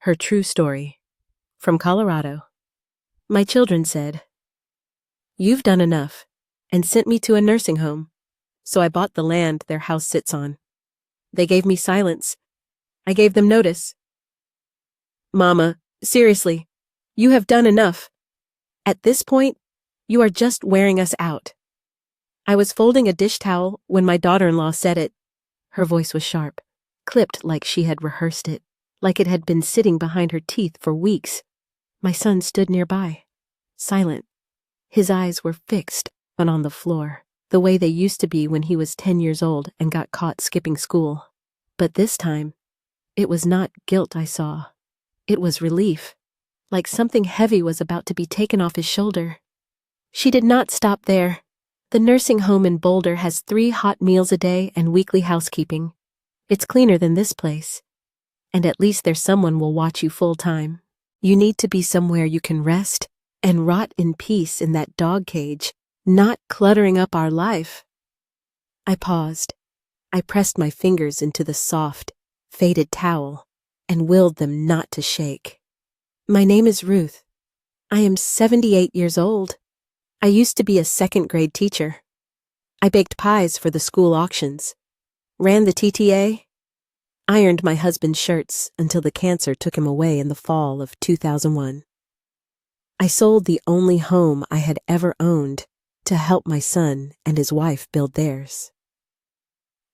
Her true story. From Colorado. My children said, "You've done enough," and sent me to a nursing home. So I bought the land their house sits on. They gave me silence. I gave them notice. Mama, seriously, you have done enough. At this point, you are just wearing us out. I was folding a dish towel when my daughter-in-law said it. Her voice was sharp, clipped like she had rehearsed it, like it had been sitting behind her teeth for weeks. My son stood nearby, silent. His eyes were fixed, but on the floor, the way they used to be when he was 10 years old and got caught skipping school. But this time, it was not guilt I saw. It was relief, like something heavy was about to be taken off his shoulder. She did not stop there. The nursing home in Boulder has 3 hot meals a day and weekly housekeeping. It's cleaner than this place. And at least there's someone will watch you full time. You need to be somewhere you can rest and rot in peace in that dog cage, not cluttering up our life. I paused. I pressed my fingers into the soft, faded towel and willed them not to shake. My name is Ruth. I am 78 years old. I used to be a second-grade teacher. I baked pies for the school auctions, ran the TTA, ironed my husband's shirts until the cancer took him away in the fall of 2001. I sold the only home I had ever owned to help my son and his wife build theirs.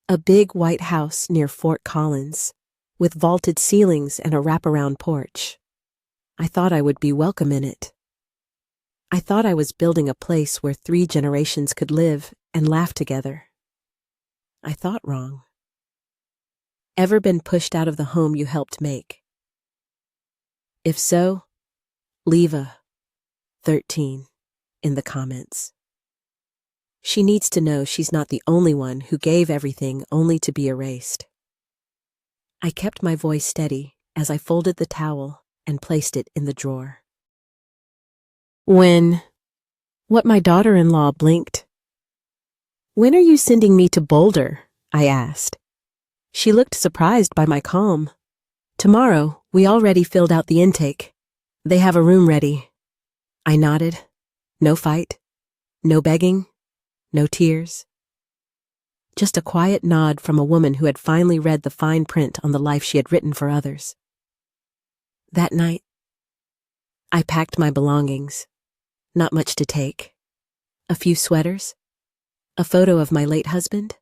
A big white house near Fort Collins, with vaulted ceilings and a wraparound porch. I thought I would be welcome in it. I thought I was building a place where 3 generations could live and laugh together. I thought wrong. Ever been pushed out of the home you helped make? If so, leave a 13 in the comments. She needs to know she's not the only one who gave everything only to be erased. I kept my voice steady as I folded the towel and placed it in the drawer. What my daughter-in-law blinked. "When are you sending me to Boulder?" I asked. She looked surprised by my calm. "Tomorrow, we already filled out the intake. They have a room ready." I nodded. No fight, no begging, no tears. Just a quiet nod from a woman who had finally read the fine print on the life she had written for others. That night, I packed my belongings. Not much to take. A few sweaters, a photo of my late husband,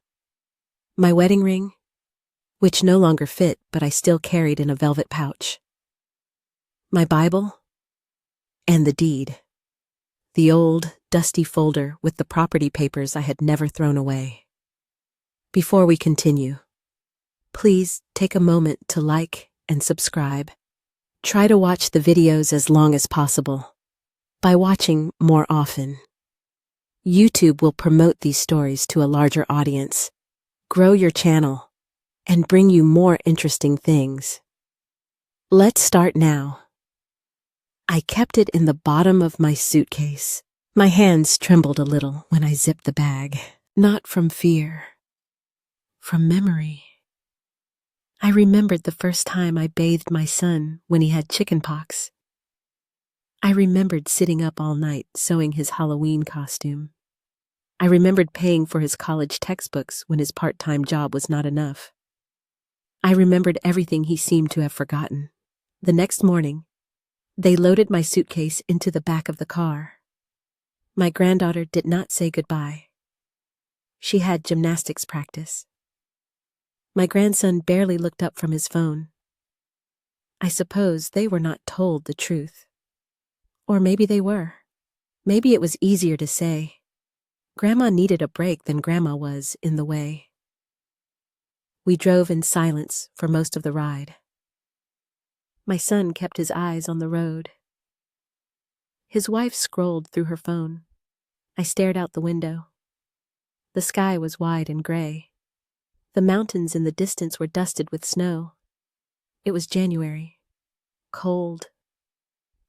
my wedding ring, which no longer fit but I still carried in a velvet pouch, my Bible, and the deed, the old, dusty folder with the property papers I had never thrown away. Before we continue, please take a moment to like and subscribe. Try to watch the videos as long as possible. By watching more often, YouTube will promote these stories to a larger audience, grow your channel, and bring you more interesting things. Let's start now. I kept it in the bottom of my suitcase. My hands trembled a little when I zipped the bag, not from fear, from memory. I remembered the first time I bathed my son when he had chickenpox. I remembered sitting up all night sewing his Halloween costume. I remembered paying for his college textbooks when his part-time job was not enough. I remembered everything he seemed to have forgotten. The next morning, they loaded my suitcase into the back of the car. My granddaughter did not say goodbye. She had gymnastics practice. My grandson barely looked up from his phone. I suppose they were not told the truth. Or maybe they were. Maybe it was easier to say. Grandma needed a break than Grandma was in the way. We drove in silence for most of the ride. My son kept his eyes on the road. His wife scrolled through her phone. I stared out the window. The sky was wide and gray. The mountains in the distance were dusted with snow. It was January. Cold.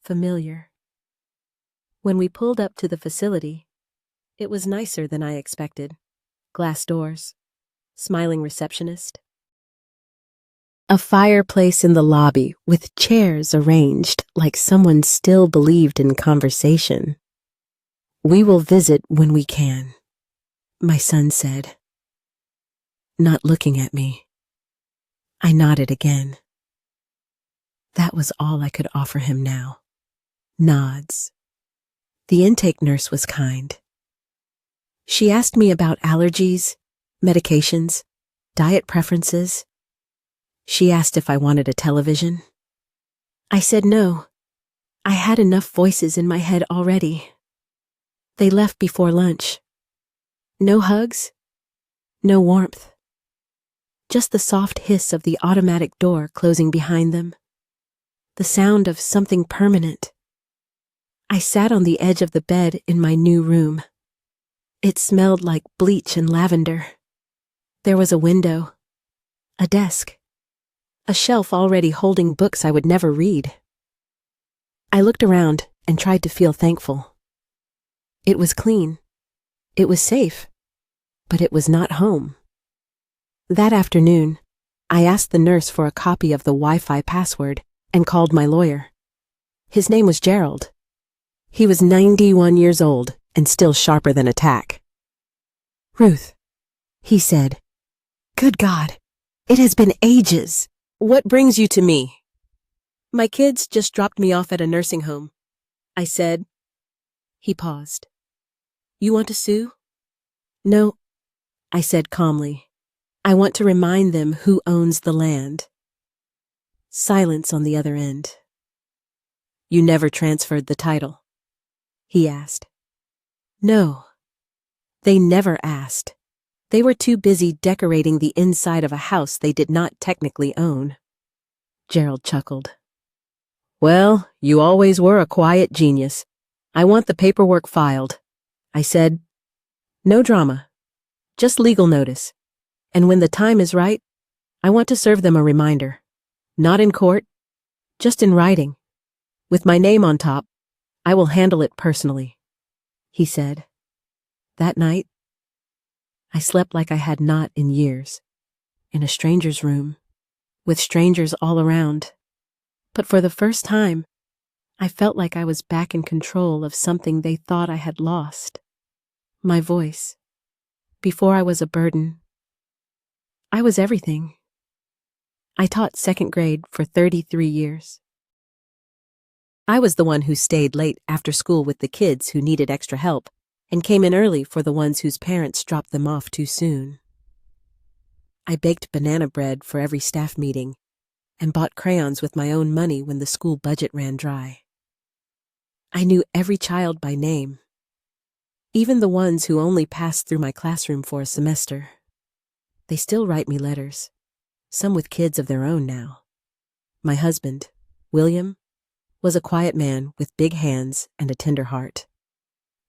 Familiar. When we pulled up to the facility, it was nicer than I expected. Glass doors, smiling receptionist, A fireplace in the lobby with chairs arranged like someone still believed in conversation. "We will visit when we can," my son said, not looking at me. I nodded again. That was all I could offer him now. Nods. The intake nurse was kind. She asked me about allergies, medications, diet preferences. She asked if I wanted a television. I said no. I had enough voices in my head already. They left before lunch. No hugs, no warmth. Just the soft hiss of the automatic door closing behind them. The sound of something permanent. I sat on the edge of the bed in my new room. It smelled like bleach and lavender. There was a window, a desk, a shelf already holding books I would never read. I looked around and tried to feel thankful. It was clean. It was safe. But it was not home. That afternoon, I asked the nurse for a copy of the Wi-Fi password and called my lawyer. His name was Gerald. He was 91 years old and still sharper than a tack. "Ruth," he said, "good God, it has been ages. What brings you to me?" "My kids just dropped me off at a nursing home," I said. He paused. "You want to sue?" "No," I said calmly. "I want to remind them who owns the land." Silence on the other end. "You never transferred the title?" he asked. No. They never asked. They were too busy decorating the inside of a house they did not technically own. Gerald chuckled. "Well, you always were a quiet genius. I want the paperwork filed." I said, "No drama. Just legal notice. And when the time is right, I want to serve them a reminder. Not in court, just in writing. With my name on top, I will handle it personally," he said. That night, I slept like I had not in years, in a stranger's room, with strangers all around. But for the first time, I felt like I was back in control of something they thought I had lost. My voice. Before I was a burden, I was everything. I taught second grade for 33 years. I was the one who stayed late after school with the kids who needed extra help and came in early for the ones whose parents dropped them off too soon. I baked banana bread for every staff meeting and bought crayons with my own money when the school budget ran dry. I knew every child by name, even the ones who only passed through my classroom for a semester. They still write me letters, some with kids of their own now. My husband, William, was a quiet man with big hands and a tender heart.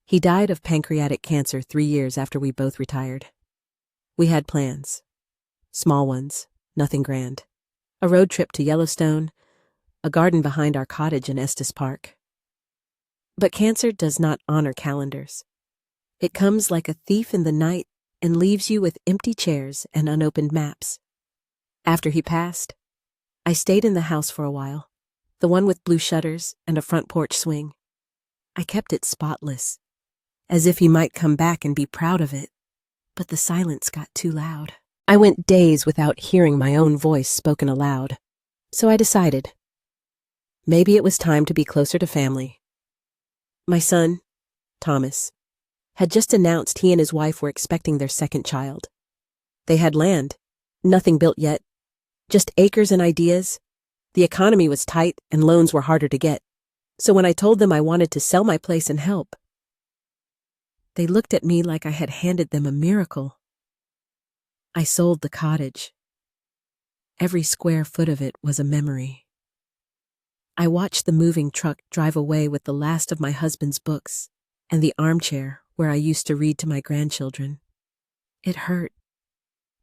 He died of pancreatic cancer 3 years after we both retired. We had plans. Small ones, nothing grand. A road trip to Yellowstone, a garden behind our cottage in Estes Park. But cancer does not honor calendars. It comes like a thief in the night and leaves you with empty chairs and unopened maps. After he passed, I stayed in the house for a while, the one with blue shutters and a front porch swing. I kept it spotless, as if he might come back and be proud of it, but the silence got too loud. I went days without hearing my own voice spoken aloud, so I decided. Maybe it was time to be closer to family. My son, Thomas, had just announced he and his wife were expecting their second child. They had land, nothing built yet, just acres and ideas. The economy was tight and loans were harder to get, so when I told them I wanted to sell my place and help, they looked at me like I had handed them a miracle. I sold the cottage. Every square foot of it was a memory. I watched the moving truck drive away with the last of my husband's books and the armchair where I used to read to my grandchildren. It hurt,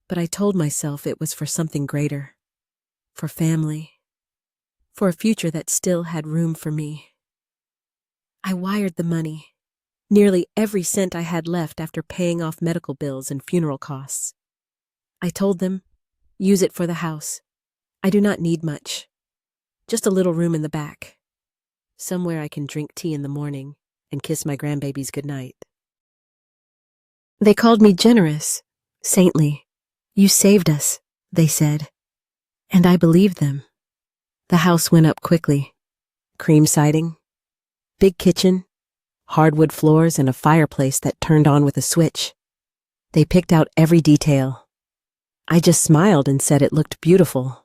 but I told myself it was for something greater, for family, for a future that still had room for me. I wired the money, nearly every cent I had left after paying off medical bills and funeral costs. I told them, use it for the house. I do not need much. Just a little room in the back. Somewhere I can drink tea in the morning and kiss my grandbabies goodnight. They called me generous, saintly. You saved us, they said. And I believed them. The house went up quickly. Cream siding, big kitchen, hardwood floors, and a fireplace that turned on with a switch. They picked out every detail. I just smiled and said it looked beautiful.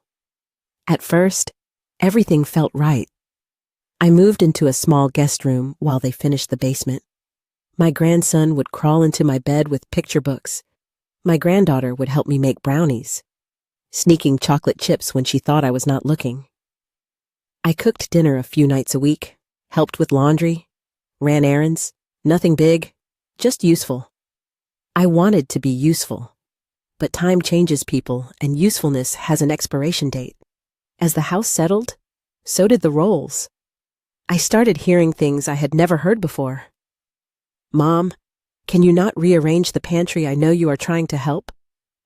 At first, everything felt right. I moved into a small guest room while they finished the basement. My grandson would crawl into my bed with picture books. My granddaughter would help me make brownies, sneaking chocolate chips when she thought I was not looking. I cooked dinner a few nights a week, helped with laundry, ran errands, nothing big, just useful. I wanted to be useful, but time changes people and usefulness has an expiration date. As the house settled, so did the roles. I started hearing things I had never heard before. Mom, can you not rearrange the pantry? I know you are trying to help,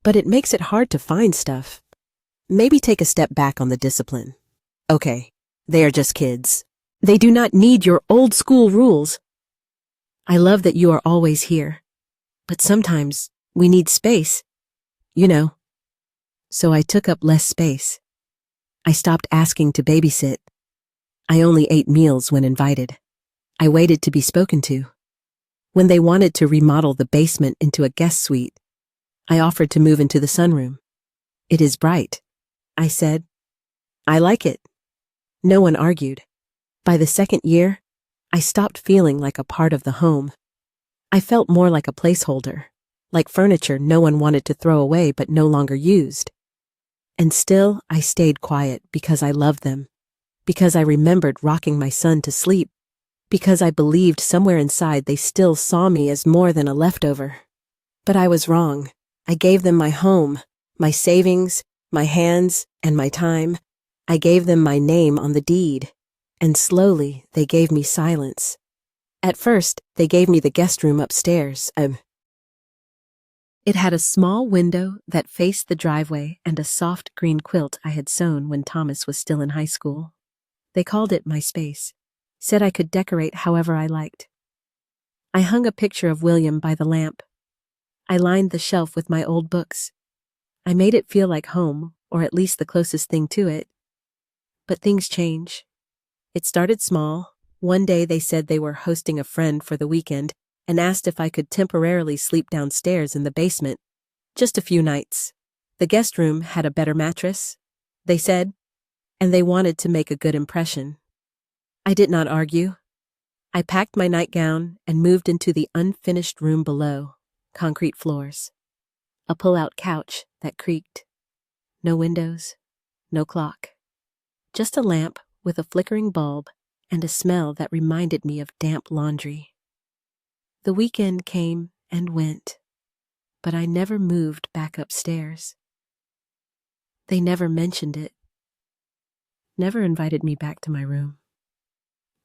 but it makes it hard to find stuff. Maybe take a step back on the discipline. Okay, they are just kids. They do not need your old school rules. I love that you are always here, but sometimes we need space, you know. So I took up less space. I stopped asking to babysit. I only ate meals when invited. I waited to be spoken to. When they wanted to remodel the basement into a guest suite, I offered to move into the sunroom. It is bright, I said. I like it. No one argued. By the second year, I stopped feeling like a part of the home. I felt more like a placeholder, like furniture no one wanted to throw away but no longer used. And still, I stayed quiet because I loved them, because I remembered rocking my son to sleep, because I believed somewhere inside they still saw me as more than a leftover. But I was wrong. I gave them my home, my savings, my hands, and my time. I gave them my name on the deed, and slowly they gave me silence. At first, they gave me the guest room upstairs. It had a small window that faced the driveway and a soft green quilt I had sewn when Thomas was still in high school. They called it my space, said I could decorate however I liked. I hung a picture of William by the lamp. I lined the shelf with my old books. I made it feel like home, or at least the closest thing to it. But things change. It started small. One day they said they were hosting a friend for the weekend and asked if I could temporarily sleep downstairs in the basement, just a few nights. The guest room had a better mattress, they said, and they wanted to make a good impression. I did not argue. I packed my nightgown and moved into the unfinished room below, concrete floors, a pull-out couch that creaked. No windows, no clock. Just a lamp with a flickering bulb and a smell that reminded me of damp laundry. The weekend came and went, but I never moved back upstairs. They never mentioned it, never invited me back to my room.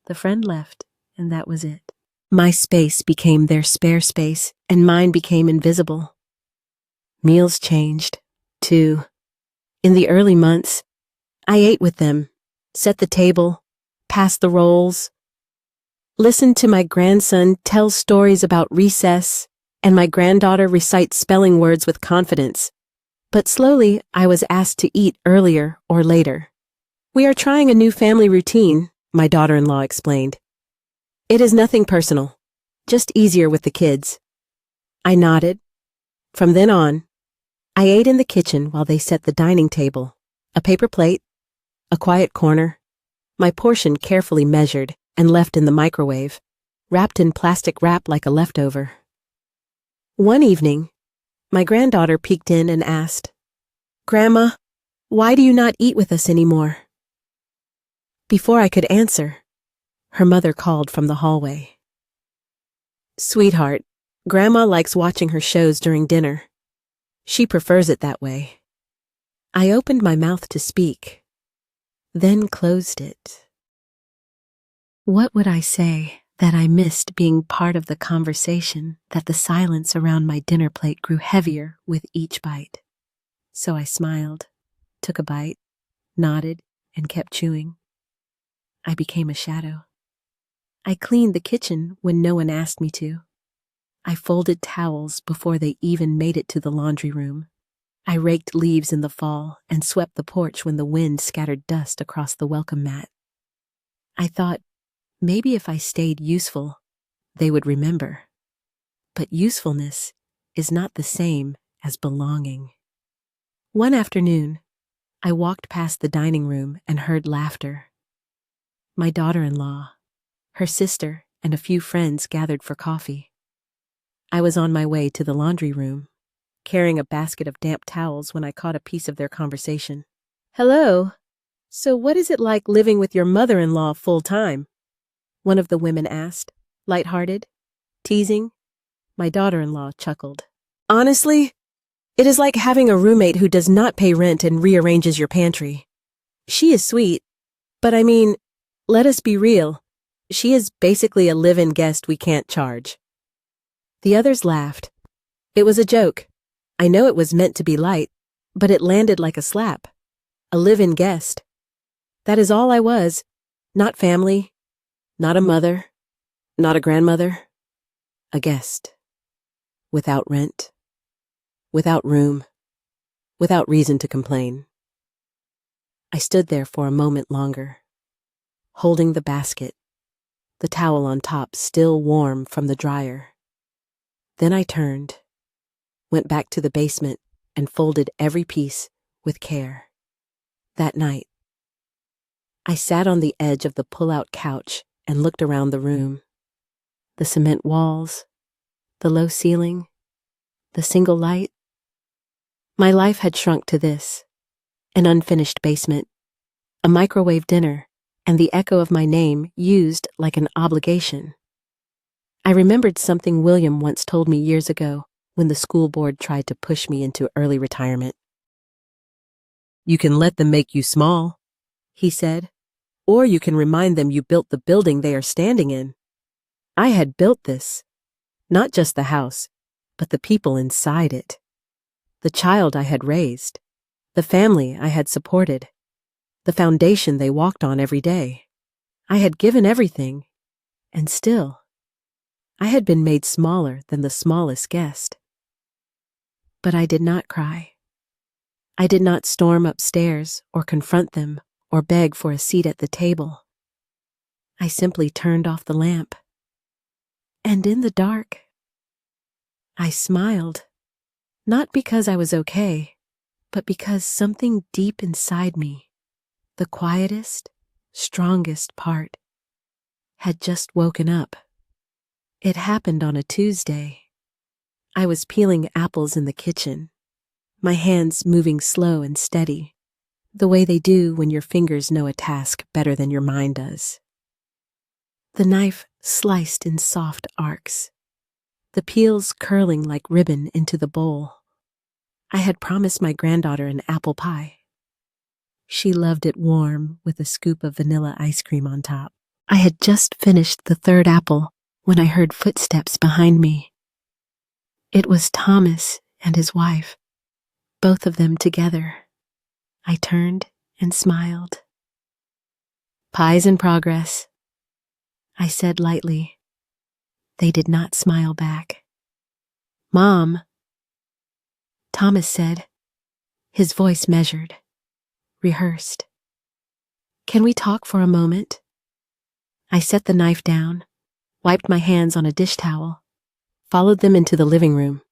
The friend left, and that was it. My space became their spare space, and mine became invisible. Meals changed, too. In the early months, I ate with them, set the table, passed the rolls, listened to my grandson tell stories about recess, and my granddaughter recite spelling words with confidence. But slowly, I was asked to eat earlier or later. We are trying a new family routine, my daughter-in-law explained. It is nothing personal, just easier with the kids. I nodded. From then on, I ate in the kitchen while they set the dining table, a paper plate, a quiet corner, my portion carefully measured and left in the microwave, wrapped in plastic wrap like a leftover. One evening, my granddaughter peeked in and asked, "Grandma, why do you not eat with us anymore?" Before I could answer, her mother called from the hallway. "Sweetheart, Grandma likes watching her shows during dinner. She prefers it that way." I opened my mouth to speak, then closed it. What would I say that I missed being part of the conversation, that the silence around my dinner plate grew heavier with each bite? So I smiled, took a bite, nodded, and kept chewing. I became a shadow. I cleaned the kitchen when no one asked me to. I folded towels before they even made it to the laundry room. I raked leaves in the fall and swept the porch when the wind scattered dust across the welcome mat. I thought, maybe if I stayed useful, they would remember. But usefulness is not the same as belonging. One afternoon, I walked past the dining room and heard laughter. My daughter-in-law, her sister, and a few friends gathered for coffee. I was on my way to the laundry room, carrying a basket of damp towels when I caught a piece of their conversation. "Hello. So what is it like living with your mother-in-law full-time?" one of the women asked, lighthearted, teasing. My daughter-in-law chuckled. "Honestly, it is like having a roommate who does not pay rent and rearranges your pantry. She is sweet, but I mean, let us be real. She is basically a live-in guest we can't charge." The others laughed. It was a joke. I know it was meant to be light, but it landed like a slap. A live-in guest. That is all I was. Not family, not a mother, not a grandmother. A guest. Without rent. Without room. Without reason to complain. I stood there for a moment longer, holding the basket, the towel on top still warm from the dryer. Then I turned, went back to the basement, and folded every piece with care. That night, I sat on the edge of the pull-out couch and looked around the room. The cement walls, the low ceiling, the single light. My life had shrunk to this: an unfinished basement, a microwave dinner, and the echo of my name used like an obligation. I remembered something William once told me years ago when the school board tried to push me into early retirement. "You can let them make you small," he said, "or you can remind them you built the building they are standing in." I had built this, not just the house, but the people inside it. The child I had raised, the family I had supported, the foundation they walked on every day. I had given everything, and still, I had been made smaller than the smallest guest. But I did not cry. I did not storm upstairs or confront them or beg for a seat at the table. I simply turned off the lamp. And in the dark, I smiled. Not because I was okay, but because something deep inside me, the quietest, strongest part, had just woken up. It happened on a Tuesday. I was peeling apples in the kitchen, my hands moving slow and steady, the way they do when your fingers know a task better than your mind does. The knife sliced in soft arcs, the peels curling like ribbon into the bowl. I had promised my granddaughter an apple pie. She loved it warm with a scoop of vanilla ice cream on top. I had just finished the third apple when I heard footsteps behind me. It was Thomas and his wife, both of them together. I turned and smiled. "Pie's in progress," I said lightly. They did not smile back. "Mom," Thomas said, his voice measured, rehearsed. "Can we talk for a moment?" I set the knife down, wiped my hands on a dish towel, followed them into the living room.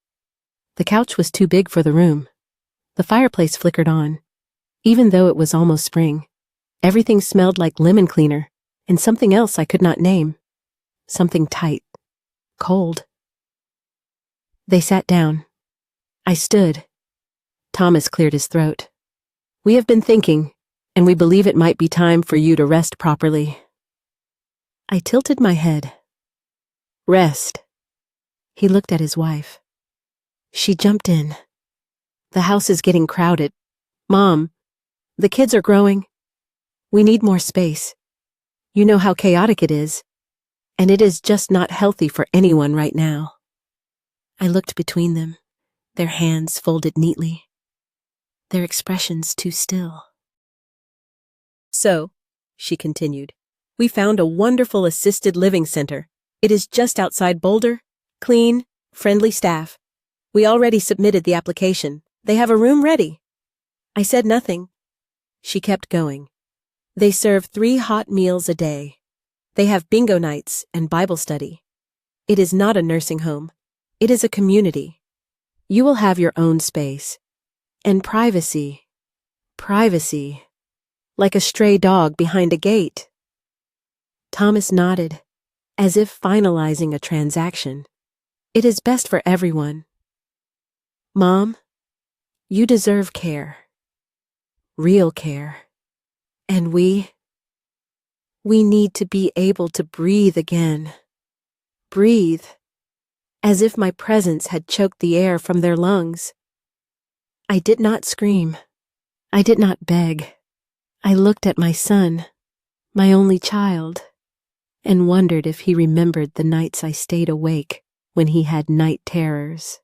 The couch was too big for the room. The fireplace flickered on. Even though it was almost spring, everything smelled like lemon cleaner and something else I could not name. Something tight, cold. They sat down. I stood. Thomas cleared his throat. "We have been thinking, and we believe it might be time for you to rest properly." I tilted my head. "Rest." He looked at his wife. She jumped in. "The house is getting crowded. Mom, the kids are growing. We need more space. You know how chaotic it is, and it is just not healthy for anyone right now." I looked between them, their hands folded neatly, their expressions too still. So, she continued, we found a wonderful assisted living center. It is just outside Boulder. Clean, friendly staff. We already submitted the application. They have a room ready. I said nothing. She kept going. They serve 3 hot meals a day. They have bingo nights and Bible study. It is not a nursing home. It is a community. You will have your own space. And privacy. Privacy. Like a stray dog behind a gate. Thomas nodded, as if finalizing a transaction. It is best for everyone. Mom, you deserve care. Real care. And we need to be able to breathe again. Breathe. As if my presence had choked the air from their lungs. I did not scream. I did not beg. I looked at my son, my only child, and wondered if he remembered the nights I stayed awake when he had night terrors.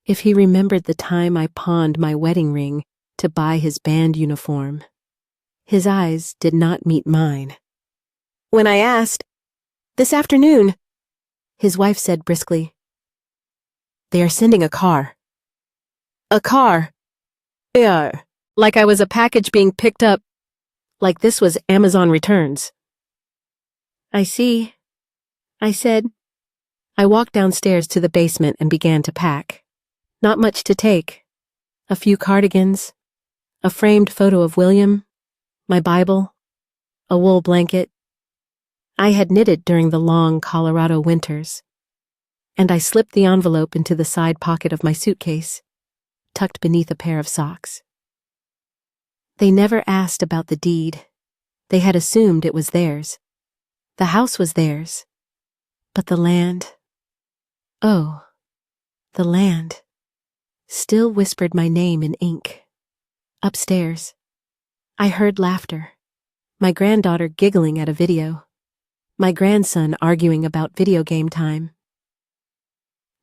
If he remembered the time I pawned my wedding ring to buy his band uniform. His eyes did not meet mine. When I asked, "This afternoon," his wife said briskly, "They are sending a car." A car? Yeah, like I was a package being picked up, like this was Amazon returns. I see, I said. I walked downstairs to the basement and began to pack. Not much to take. A few cardigans, a framed photo of William, my Bible, a wool blanket. I had knitted during the long Colorado winters, and I slipped the envelope into the side pocket of my suitcase, tucked beneath a pair of socks. They never asked about the deed. They had assumed it was theirs. The house was theirs. But the land, oh, the land, still whispered my name in ink. Upstairs, I heard laughter, my granddaughter giggling at a video, my grandson arguing about video game time.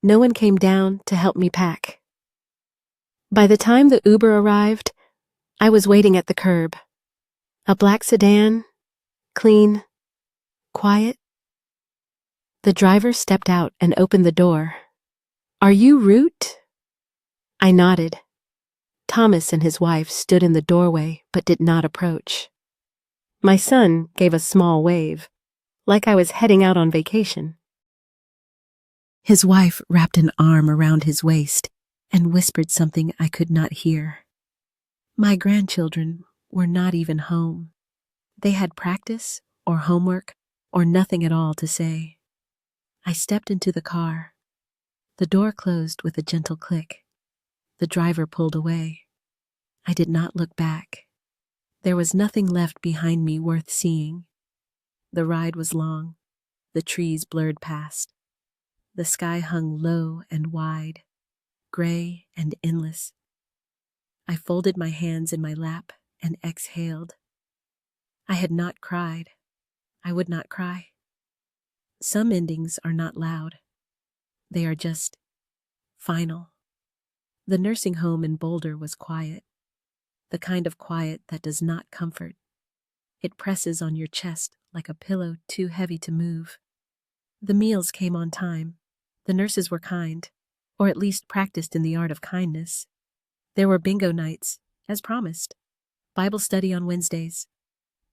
No one came down to help me pack. By the time the Uber arrived, I was waiting at the curb. A black sedan, clean, quiet. The driver stepped out and opened the door. "Are you Root?" I nodded. Thomas and his wife stood in the doorway but did not approach. My son gave a small wave, like I was heading out on vacation. His wife wrapped an arm around his waist and whispered something I could not hear. My grandchildren were not even home. They had practice or homework or nothing at all to say. I stepped into the car. The door closed with a gentle click. The driver pulled away. I did not look back. There was nothing left behind me worth seeing. The ride was long. The trees blurred past. The sky hung low and wide, gray and endless. I folded my hands in my lap and exhaled. I had not cried. I would not cry. Some endings are not loud. They are just final. The nursing home in Boulder was quiet, the kind of quiet that does not comfort. It presses on your chest like a pillow too heavy to move. The meals came on time. The nurses were kind, or at least practiced in the art of kindness. There were bingo nights, as promised, Bible study on Wednesdays,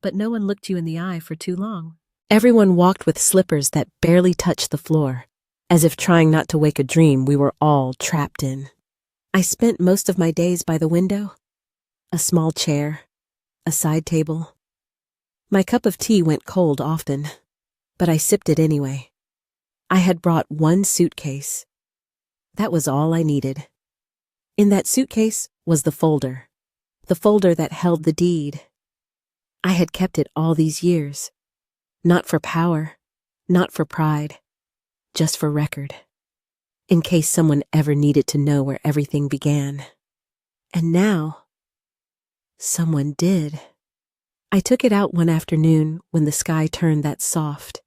but no one looked you in the eye for too long. Everyone walked with slippers that barely touched the floor, as if trying not to wake a dream we were all trapped in. I spent most of my days by the window, a small chair, a side table. My cup of tea went cold often, but I sipped it anyway. I had brought one suitcase. That was all I needed. In that suitcase was the folder that held the deed. I had kept it all these years, not for power, not for pride, just for record, in case someone ever needed to know where everything began. And now, someone did. I took it out one afternoon when the sky turned that soft,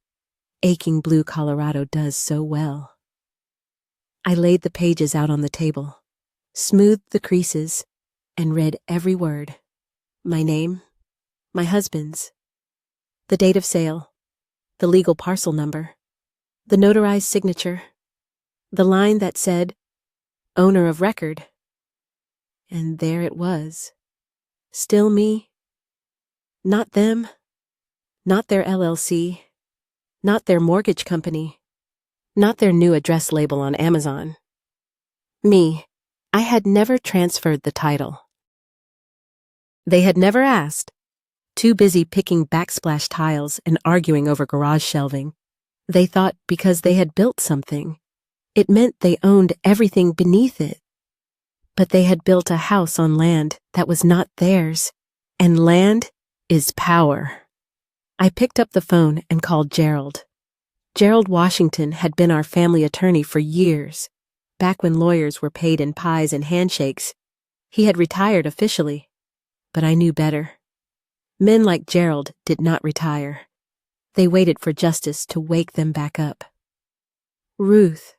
aching blue Colorado does so well. I laid the pages out on the table, smoothed the creases, and read every word. My name, My husband's. The date of sale. The legal parcel number. The notarized signature. The line that said, owner of record. And there it was. Still me. Not them. Not their LLC. Not their mortgage company. Not their new address label on Amazon. Me. I had never transferred the title. They had never asked. Too busy picking backsplash tiles and arguing over garage shelving. They thought because they had built something, it meant they owned everything beneath it. But they had built a house on land that was not theirs, and land is power. I picked up the phone and called Gerald. Gerald Washington had been our family attorney for years. Back when lawyers were paid in pies and handshakes, he had retired officially. But I knew better. Men like Gerald did not retire. They waited for justice to wake them back up. Ruth,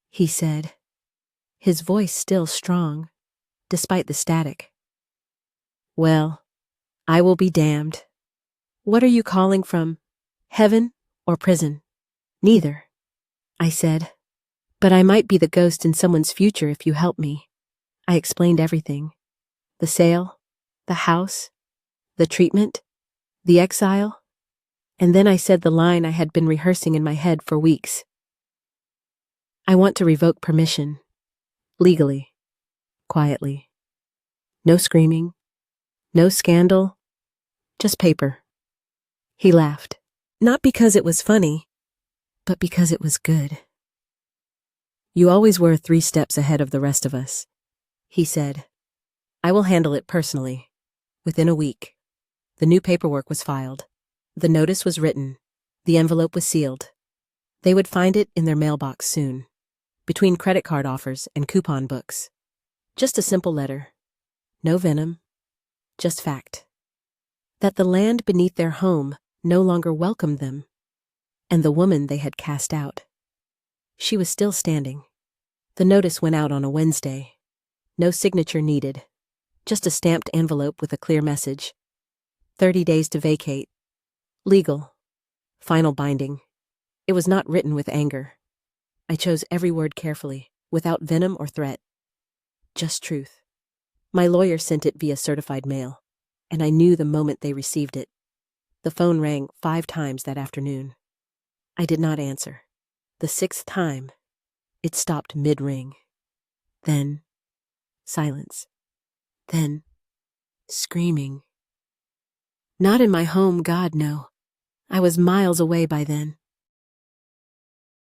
he said, his voice still strong, despite the static. Well, I will be damned. What are you calling from? Heaven or prison? Neither, I said. But I might be the ghost in someone's future if you help me. I explained everything. The sale, the house, the treatment, the exile, and then I said the line I had been rehearsing in my head for weeks. I want to revoke permission. Legally. Quietly. No screaming. No scandal. Just paper. He laughed. Not because it was funny, but because it was good. You always were 3 steps ahead of the rest of us, he said. I will handle it personally. Within a week. The new paperwork was filed. The notice was written. The envelope was sealed. They would find it in their mailbox soon, between credit card offers and coupon books. Just a simple letter. No venom. Just fact. That the land beneath their home no longer welcomed them, and the woman they had cast out. She was still standing. The notice went out on a Wednesday. No signature needed. Just a stamped envelope with a clear message. 30 days to vacate. Legal. Final binding. It was not written with anger. I chose every word carefully, without venom or threat. Just truth. My lawyer sent it via certified mail, and I knew the moment they received it. The phone rang 5 times that afternoon. I did not answer. The 6th time, it stopped mid-ring. Then, silence. Then, screaming. Not in my home, God, no. I was miles away by then.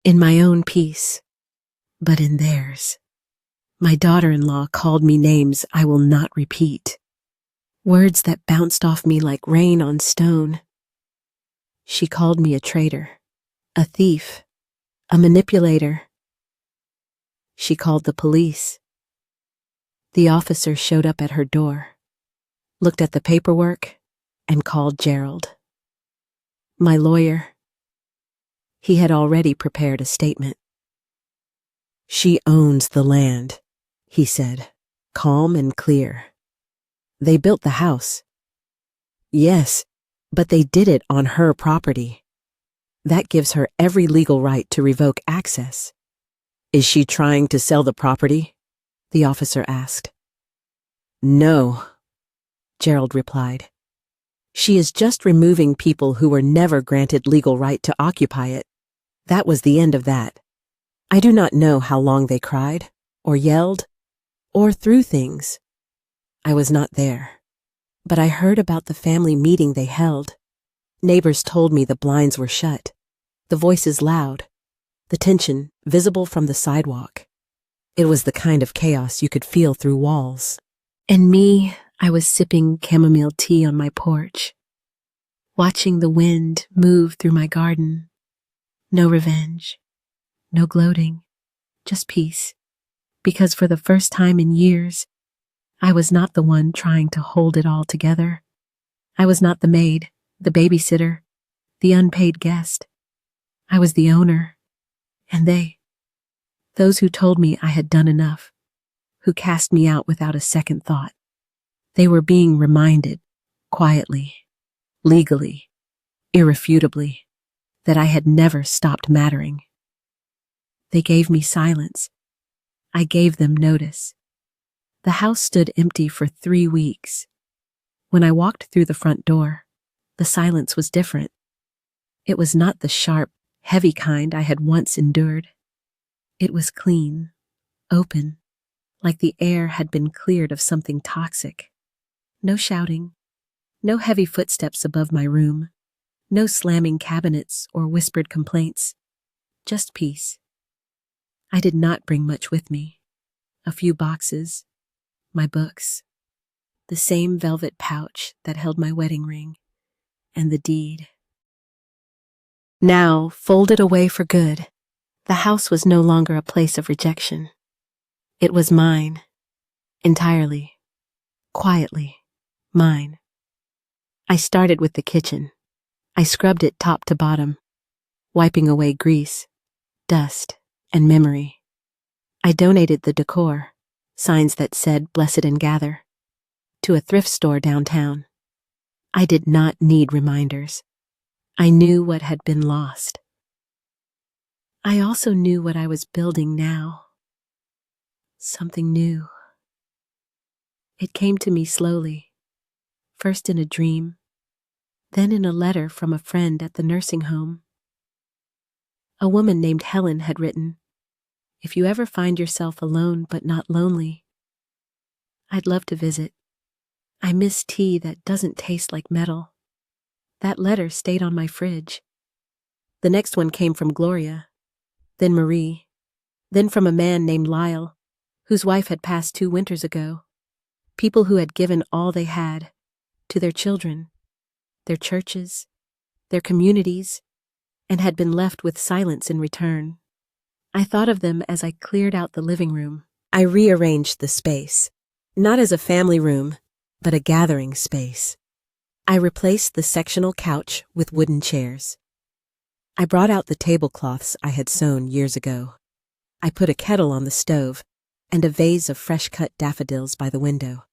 In my own peace, but in theirs. My daughter-in-law called me names I will not repeat. Words that bounced off me like rain on stone. She called me a traitor, a thief, a manipulator. She called the police. The officer showed up at her door, looked at the paperwork, and called Gerald. My lawyer. He had already prepared a statement. She owns the land, he said, calm and clear. They built the house. Yes, but they did it on her property. That gives her every legal right to revoke access. Is she trying to sell the property? The officer asked. No, Gerald replied. She is just removing people who were never granted legal right to occupy it. That was the end of that. I do not know how long they cried, or yelled, or threw things. I was not there. But I heard about the family meeting they held. Neighbors told me the blinds were shut, the voices loud, the tension visible from the sidewalk. It was the kind of chaos you could feel through walls. And me, I was sipping chamomile tea on my porch, watching the wind move through my garden. No revenge, no gloating, just peace. Because for the first time in years, I was not the one trying to hold it all together. I was not the maid, the babysitter, the unpaid guest. I was the owner. And those who told me I had done enough, who cast me out without a second thought. They were being reminded, quietly, legally, irrefutably, that I had never stopped mattering. They gave me silence. I gave them notice. The house stood empty for 3 weeks. When I walked through the front door, the silence was different. It was not the sharp, heavy kind I had once endured. It was clean, open, like the air had been cleared of something toxic. No shouting, no heavy footsteps above my room, no slamming cabinets or whispered complaints, just peace. I did not bring much with me. A few boxes, my books, the same velvet pouch that held my wedding ring, and the deed. Now, folded away for good, the house was no longer a place of rejection. It was mine, entirely, quietly, mine. I started with the kitchen. I scrubbed it top to bottom, wiping away grease, dust, and memory. I donated the decor, signs that said "Blessed and Gather," to a thrift store downtown. I did not need reminders. I knew what had been lost. I also knew what I was building now. Something new. It came to me slowly, first in a dream, then in a letter from a friend at the nursing home. A woman named Helen had written, "If you ever find yourself alone but not lonely, I'd love to visit. I miss tea that doesn't taste like metal." That letter stayed on my fridge. The next one came from Gloria, then Marie, then from a man named Lyle, whose wife had passed 2 winters ago. People who had given all they had to their children, their churches, their communities, and had been left with silence in return. I thought of them as I cleared out the living room. I rearranged the space, not as a family room, but a gathering space. I replaced the sectional couch with wooden chairs. I brought out the tablecloths I had sewn years ago. I put a kettle on the stove and a vase of fresh-cut daffodils by the window.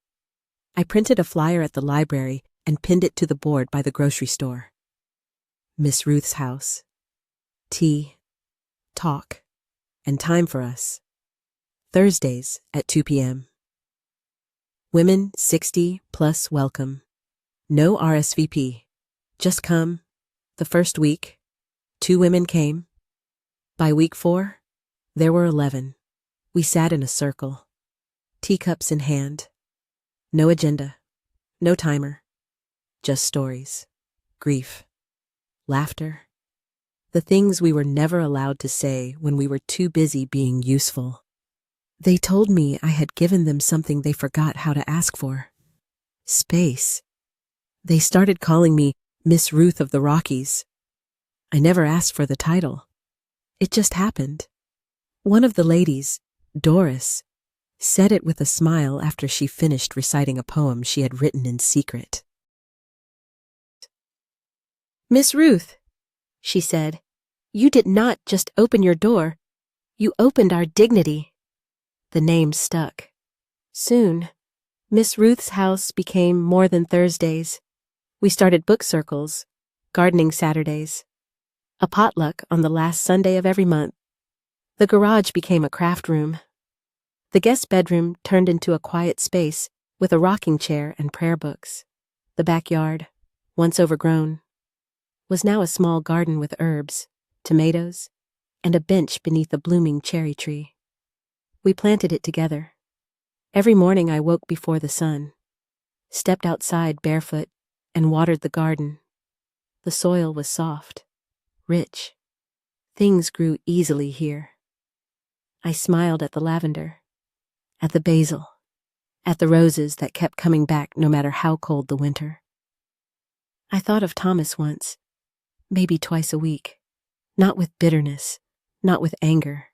I printed a flyer at the library and pinned it to the board by the grocery store. Miss Ruth's house. Tea, talk, and time for us. Thursdays at 2 p.m. Women 60 plus welcome. No RSVP. Just come. The first week, 2 women came. By week 4, there were 11. We sat in a circle, teacups in hand. No agenda, no timer, just stories, grief, laughter, the things we were never allowed to say when we were too busy being useful. They told me I had given them something they forgot how to ask for. Space. They started calling me Miss Ruth of the Rockies. I never asked for the title. It just happened. One of the ladies, Doris, said it with a smile after she finished reciting a poem she had written in secret. "Miss Ruth," she said, "you did not just open your door, you opened our dignity." The name stuck. Soon, Miss Ruth's house became more than Thursdays. We started book circles, gardening Saturdays, a potluck on the last Sunday of every month. The garage became a craft room. The guest bedroom turned into a quiet space with a rocking chair and prayer books. The backyard, once overgrown, was now a small garden with herbs, tomatoes, and a bench beneath a blooming cherry tree. We planted it together. Every morning I woke before the sun, stepped outside barefoot, and watered the garden. The soil was soft, rich. Things grew easily here. I smiled at the lavender, at the basil, at the roses that kept coming back no matter how cold the winter. I thought of Thomas once, maybe twice a week, not with bitterness, not with anger,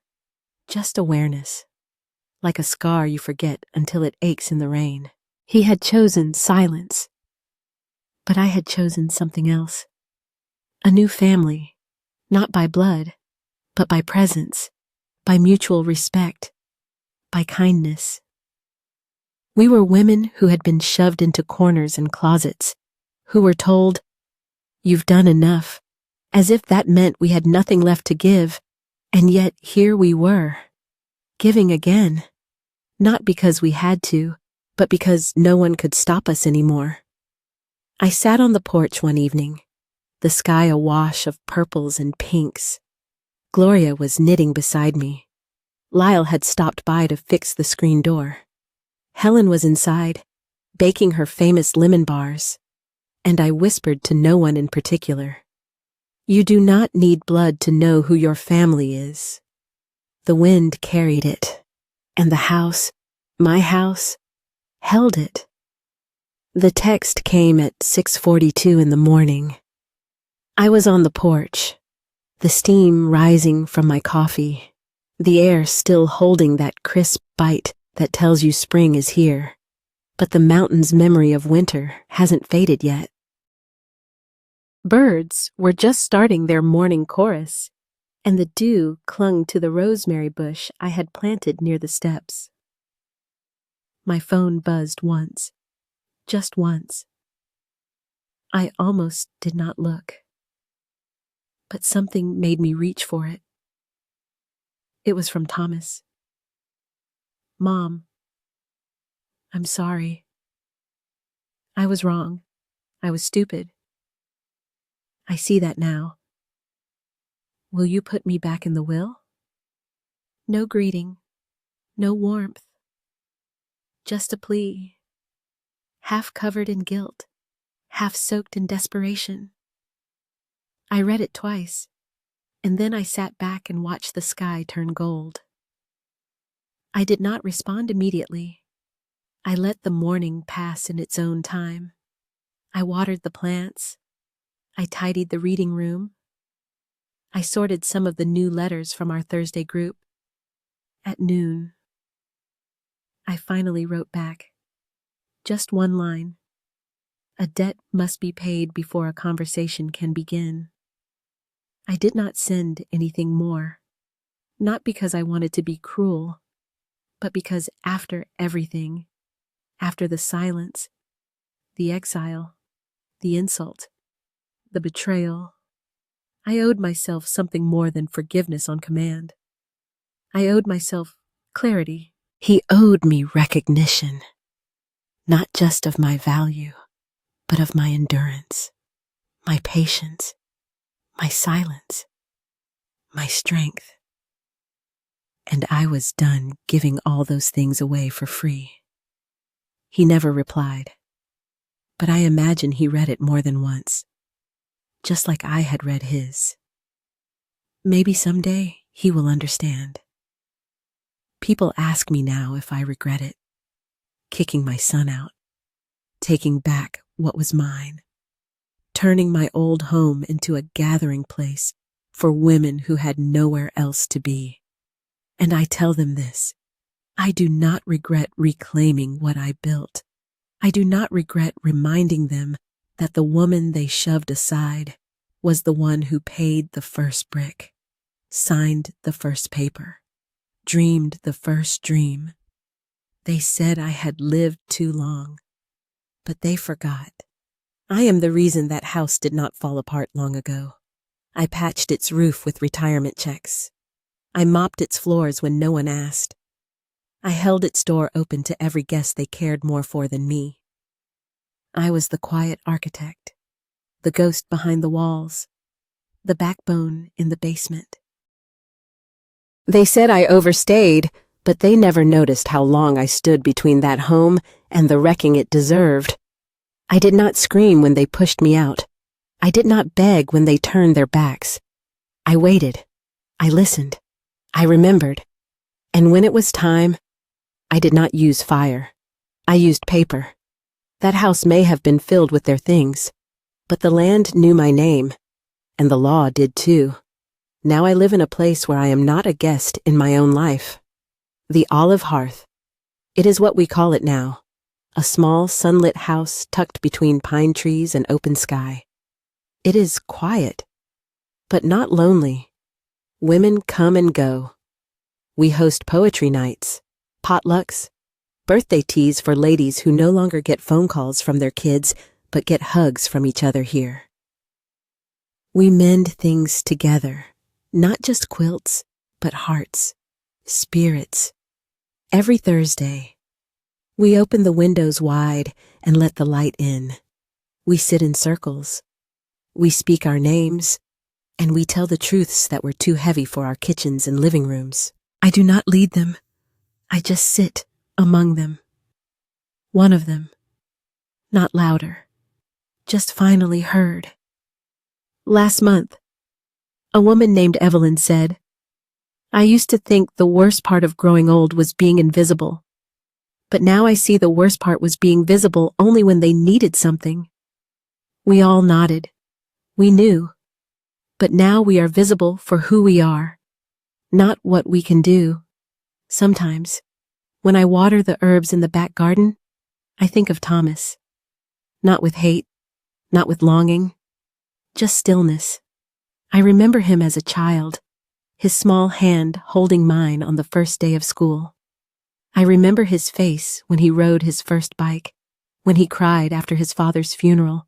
just awareness, like a scar you forget until it aches in the rain. He had chosen silence, but I had chosen something else. A new family, not by blood, but by presence, by mutual respect, by kindness. We were women who had been shoved into corners and closets, who were told, You've done enough. As if that meant we had nothing left to give. And yet here we were, giving again. Not because we had to, but because no one could stop us anymore. I sat on the porch one evening, the sky awash of purples and pinks. Gloria was knitting beside me. Lyle had stopped by to fix the screen door. Helen was inside, baking her famous lemon bars, and I whispered to no one in particular. You do not need blood to know who your family is. The wind carried it, and the house, my house, held it. The text came at 6:42 in the morning. I was on the porch, the steam rising from my coffee, the air still holding that crisp bite that tells you spring is here, but the mountain's memory of winter hasn't faded yet. Birds were just starting their morning chorus, and the dew clung to the rosemary bush I had planted near the steps. My phone buzzed once, just once. I almost did not look, but something made me reach for it. It was from Thomas. Mom, I'm sorry. I was wrong. I was stupid. I see that now. Will you put me back in the will? No greeting, no warmth, just a plea, half covered in guilt, half soaked in desperation. I read it twice, and then I sat back and watched the sky turn gold. I did not respond immediately. I let the morning pass in its own time. I watered the plants. I tidied the reading room. I sorted some of the new letters from our Thursday group. At noon, I finally wrote back. Just one line. A debt must be paid before a conversation can begin. I did not send anything more, not because I wanted to be cruel, but because after everything, after the silence, the exile, the insult, the betrayal, I owed myself something more than forgiveness on command. I owed myself clarity. He owed me recognition, not just of my value, but of my endurance, my patience, my silence, my strength. And I was done giving all those things away for free. He never replied, but I imagine he read it more than once, just like I had read his. Maybe someday he will understand. People ask me now if I regret it, kicking my son out, taking back what was mine, turning my old home into a gathering place for women who had nowhere else to be. And I tell them this, I do not regret reclaiming what I built. I do not regret reminding them that the woman they shoved aside was the one who paid the first brick, signed the first paper, dreamed the first dream. They said I had lived too long, but they forgot. I am the reason that house did not fall apart long ago. I patched its roof with retirement checks. I mopped its floors when no one asked. I held its door open to every guest they cared more for than me. I was the quiet architect, the ghost behind the walls, the backbone in the basement. They said I overstayed, but they never noticed how long I stood between that home and the wrecking it deserved. I did not scream when they pushed me out. I did not beg when they turned their backs. I waited. I listened. I remembered. And when it was time, I did not use fire. I used paper. That house may have been filled with their things, but the land knew my name, and the law did too. Now I live in a place where I am not a guest in my own life. The Olive Hearth. It is what we call it now. A small sunlit house tucked between pine trees and open sky. It is quiet, but not lonely. Women come and go. We host poetry nights, potlucks, birthday teas for ladies who no longer get phone calls from their kids, but get hugs from each other here. We mend things together, not just quilts, but hearts, spirits. Every Thursday, we open the windows wide and let the light in. We sit in circles. We speak our names, and we tell the truths that were too heavy for our kitchens and living rooms. I do not lead them. I just sit among them. One of them, not louder, just finally heard. Last month, a woman named Evelyn said, "I used to think the worst part of growing old was being invisible. But now I see the worst part was being visible only when they needed something." We all nodded. We knew. But now we are visible for who we are, not what we can do. Sometimes, when I water the herbs in the back garden, I think of Thomas. Not with hate, not with longing, just stillness. I remember him as a child, his small hand holding mine on the first day of school. I remember his face when he rode his first bike, when he cried after his father's funeral,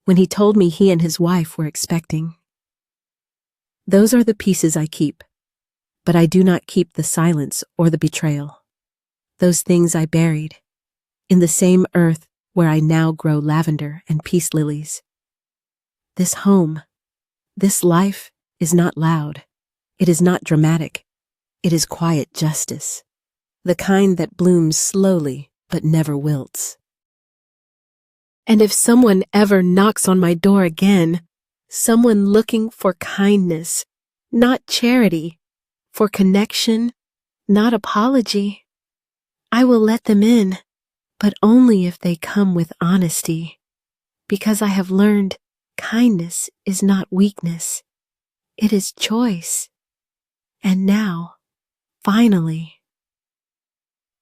when he told me he and his wife were expecting. Those are the pieces I keep, but I do not keep the silence or the betrayal. Those things I buried, in the same earth where I now grow lavender and peace lilies. This home, this life is not loud. It is not dramatic. It is quiet justice, the kind that blooms slowly but never wilts. And if someone ever knocks on my door again, someone looking for kindness, not charity, for connection, not apology, I will let them in, but only if they come with honesty, because I have learned kindness is not weakness, it is choice. And now, finally,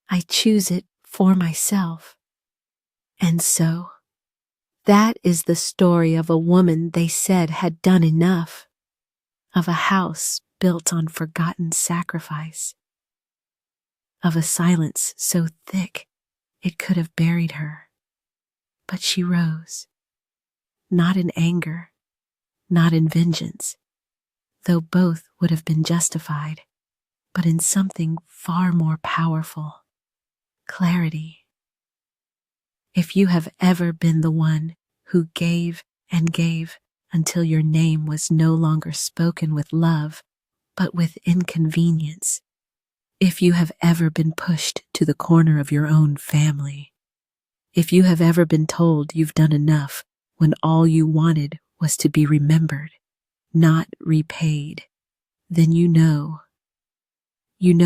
I choose it for myself. And so, that is the story of a woman they said had done enough, of a house built on forgotten sacrifice, of a silence so thick it could have buried her. But she rose, not in anger, not in vengeance, though both would have been justified, but in something far more powerful, clarity. If you have ever been the one who gave and gave until your name was no longer spoken with love, but with inconvenience, if you have ever been pushed to the corner of your own family, if you have ever been told you've done enough when all you wanted was to be remembered, not repaid, then you know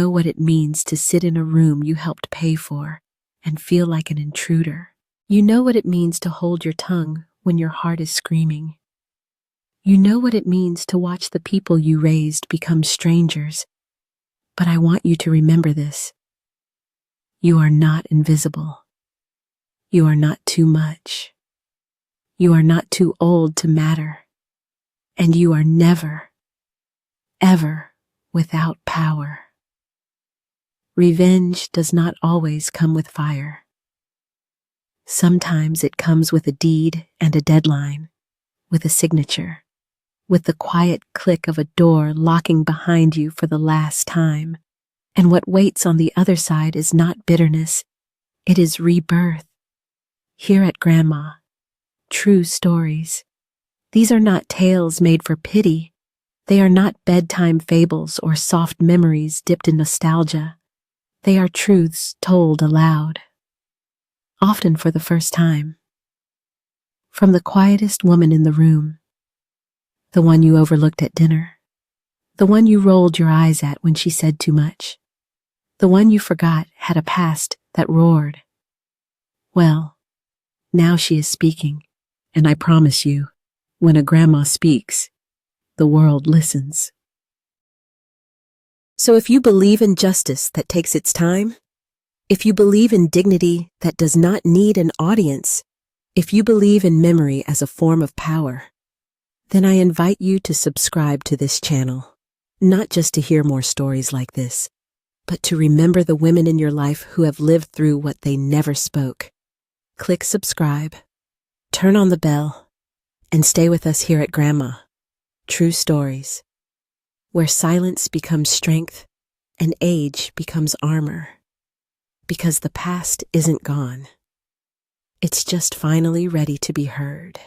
what it means to sit in a room you helped pay for and feel like an intruder. You know what it means to hold your tongue when your heart is screaming. You know what it means to watch the people you raised become strangers. But I want you to remember this. You are not invisible. You are not too much. You are not too old to matter. And you are never, ever without power. Revenge does not always come with fire. Sometimes it comes with a deed and a deadline, with a signature, with the quiet click of a door locking behind you for the last time. And what waits on the other side is not bitterness, it is rebirth. Here at Grandma, true stories. These are not tales made for pity. They are not bedtime fables or soft memories dipped in nostalgia. They are truths told aloud, often for the first time. From the quietest woman in the room, the one you overlooked at dinner, the one you rolled your eyes at when she said too much, the one you forgot had a past that roared. Well, now she is speaking, and I promise you, when a grandma speaks, the world listens. So if you believe in justice that takes its time, if you believe in dignity that does not need an audience, if you believe in memory as a form of power, then I invite you to subscribe to this channel, not just to hear more stories like this, but to remember the women in your life who have lived through what they never spoke. Click subscribe, turn on the bell, and stay with us here at Grandma. True stories, where silence becomes strength and age becomes armor. Because the past isn't gone. It's just finally ready to be heard.